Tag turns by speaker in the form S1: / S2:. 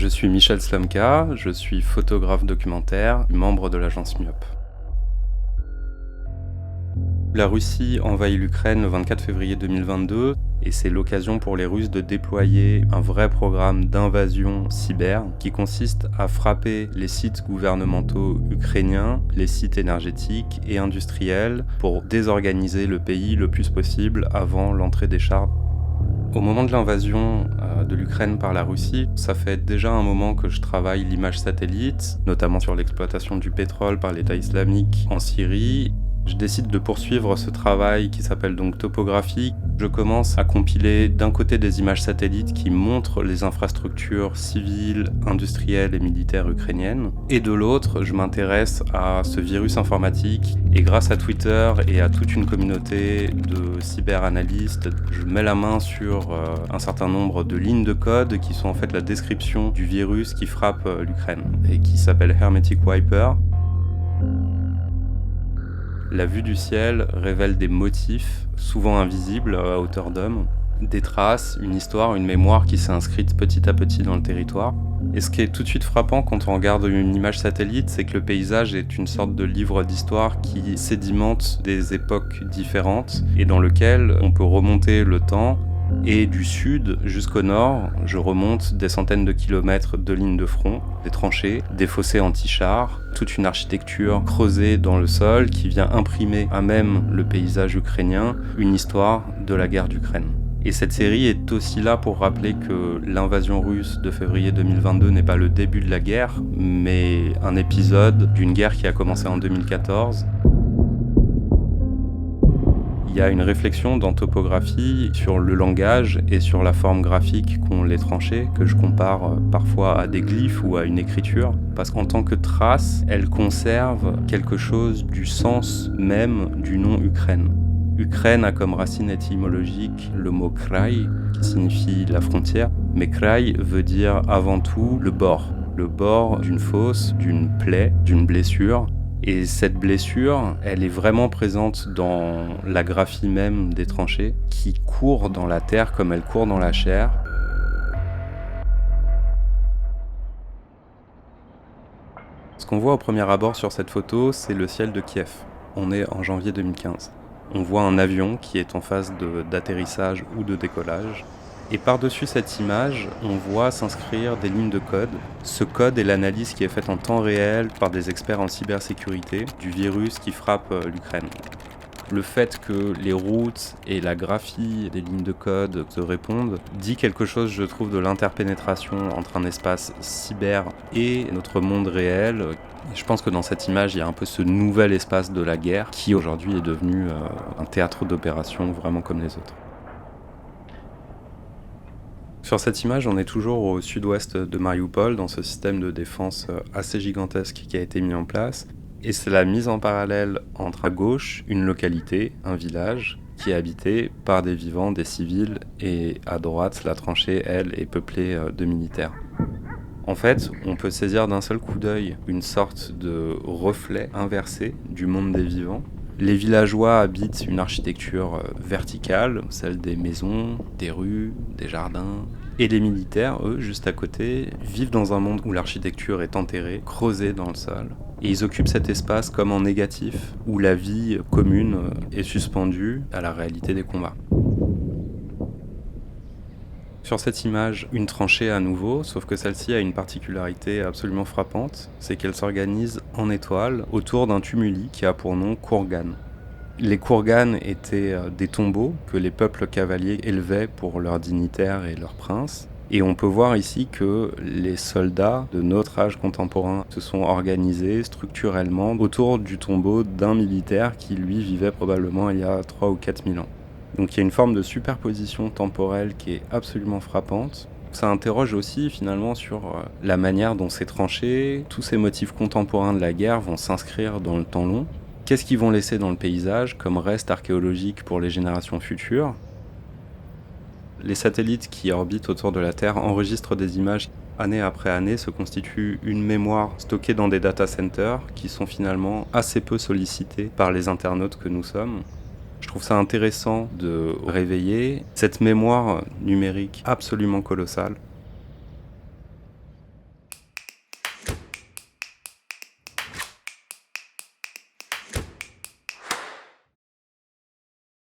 S1: Je suis Michel Slomka, je suis photographe documentaire, membre de l'agence Myop. La Russie envahit l'Ukraine le 24 février 2022 et c'est l'occasion pour les Russes de déployer un vrai programme d'invasion cyber qui consiste à frapper les sites gouvernementaux ukrainiens, les sites énergétiques et industriels pour désorganiser le pays le plus possible avant l'entrée des chars. Au moment de l'invasion de l'Ukraine par la Russie, ça fait déjà un moment que je travaille l'image satellite, notamment sur l'exploitation du pétrole par l'État islamique en Syrie. Je décide de poursuivre ce travail qui s'appelle donc topographie. Je commence à compiler d'un côté des images satellites qui montrent les infrastructures civiles, industrielles et militaires ukrainiennes. Et de l'autre, je m'intéresse à ce virus informatique. Et grâce à Twitter et à toute une communauté de cyberanalystes, je mets la main sur un certain nombre de lignes de code qui sont en fait la description du virus qui frappe l'Ukraine et qui s'appelle Hermetic Wiper. La vue du ciel révèle des motifs, souvent invisibles à hauteur d'homme, des traces, une histoire, une mémoire qui s'est inscrite petit à petit dans le territoire. Et ce qui est tout de suite frappant quand on regarde une image satellite, c'est que le paysage est une sorte de livre d'histoire qui sédimente des époques différentes et dans lequel on peut remonter le temps. Et du sud jusqu'au nord, je remonte des centaines de kilomètres de lignes de front, des tranchées, des fossés anti-chars, toute une architecture creusée dans le sol qui vient imprimer à même le paysage ukrainien une histoire de la guerre d'Ukraine. Et cette série est aussi là pour rappeler que l'invasion russe de février 2022 n'est pas le début de la guerre, mais un épisode d'une guerre qui a commencé en 2014. Il y a une réflexion dans Topographie sur le langage et sur la forme graphique qu'ont les tranchées, que je compare parfois à des glyphes ou à une écriture, parce qu'en tant que trace, elles conservent quelque chose du sens même du nom Ukraine. Ukraine a comme racine étymologique le mot krai, qui signifie la frontière, mais krai veut dire avant tout le bord d'une fosse, d'une plaie, d'une blessure. Et cette blessure, elle est vraiment présente dans la graphie même des tranchées, qui court dans la terre comme elle court dans la chair. Ce qu'on voit au premier abord sur cette photo, c'est le ciel de Kiev. On est en janvier 2015. On voit un avion qui est en phase d'atterrissage ou de décollage. Et par-dessus cette image, on voit s'inscrire des lignes de code. Ce code est l'analyse qui est faite en temps réel par des experts en cybersécurité du virus qui frappe l'Ukraine. Le fait que les routes et la graphie des lignes de code se répondent dit quelque chose, je trouve, de l'interpénétration entre un espace cyber et notre monde réel. Et je pense que dans cette image, il y a un peu ce nouvel espace de la guerre qui aujourd'hui est devenu un théâtre d'opération vraiment comme les autres. Sur cette image, on est toujours au sud-ouest de Mariupol, dans ce système de défense assez gigantesque qui a été mis en place. Et c'est la mise en parallèle entre à gauche une localité, un village, qui est habité par des vivants, des civils, et à droite, la tranchée, elle, est peuplée de militaires. En fait, on peut saisir d'un seul coup d'œil une sorte de reflet inversé du monde des vivants. Les villageois habitent une architecture verticale, celle des maisons, des rues, des jardins. Et les militaires, eux, juste à côté, vivent dans un monde où l'architecture est enterrée, creusée dans le sol. Et ils occupent cet espace comme en négatif, où la vie commune est suspendue à la réalité des combats. Sur cette image, une tranchée à nouveau, sauf que celle-ci a une particularité absolument frappante, c'est qu'elle s'organise en étoile autour d'un tumuli qui a pour nom Kourgan. Les Kourgans étaient des tombeaux que les peuples cavaliers élevaient pour leurs dignitaires et leurs princes. Et on peut voir ici que les soldats de notre âge contemporain se sont organisés structurellement autour du tombeau d'un militaire qui, lui, vivait probablement il y a 3 ou 4 000 ans. Donc il y a une forme de superposition temporelle qui est absolument frappante. Ça interroge aussi finalement sur la manière dont ces tranchées, tous ces motifs contemporains de la guerre vont s'inscrire dans le temps long. Qu'est-ce qu'ils vont laisser dans le paysage comme reste archéologique pour les générations futures ? Les satellites qui orbitent autour de la Terre enregistrent des images année après année, se constituent une mémoire stockée dans des data centers qui sont finalement assez peu sollicités par les internautes que nous sommes. Je trouve ça intéressant de réveiller cette mémoire numérique absolument colossale